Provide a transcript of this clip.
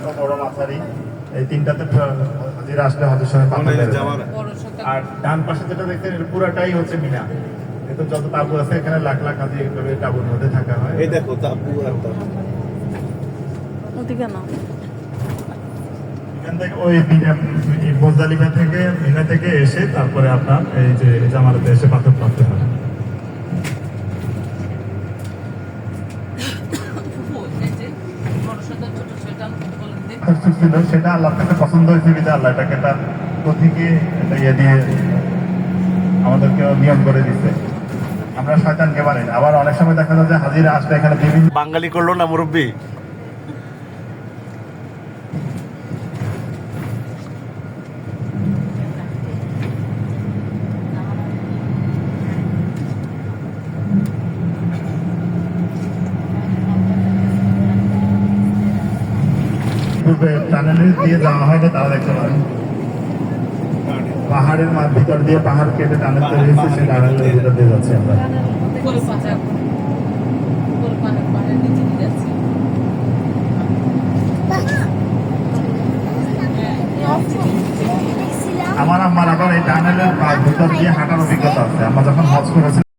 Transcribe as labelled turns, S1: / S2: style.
S1: ছোট বড় মাঝারি এই তিনটাতে হাজিরা আসলে হাজির সঙ্গে পাথর বের হয়। আর ডান পাশে যেটা দেখছেন এটা পুরাটাই হচ্ছে মিনা। এটা যত তাবু আছে এখানে লাখ লাখ হাজি এইভাবে তাবুর মধ্যে থাকা হয়।
S2: এই দেখো তাবু একটা
S3: ওদিকে না
S1: এখান থেকে ওই মুজদালিফা থেকে মিনা থেকে এসে তারপরে আপনার এই যে জামারাতে এসে পাথর পাততে হয়। ছিল সেটা আল্লাহ কাছে পছন্দ হয়েছে বিধা আল্লাহ এটাকে একটা প্রতীকে একটা ইয়ে দিয়ে আমাদেরকে নিয়ম করে দিচ্ছে। আমরা শয়তানকে মানি না। আবার অনেক সময় দেখা যায় যে হাজিরা আসলে এখানে বিভিন্ন
S2: বাঙালি করলো না মুরব্বী।
S1: টানেলে দিয়ে যাওয়া হয় না তারা দেখতে পারেন পাহাড়ের ভিতর দিয়ে পাহাড় কেটে টানেল তৈরি হয়েছে সেই টানেলের ভিতর দিয়ে যাচ্ছি আমরা। আমার আম্মার আবার এই টানেলের ভিতর দিয়ে হাঁটার অভিজ্ঞতা আছে। আমরা যখন হজ করেছি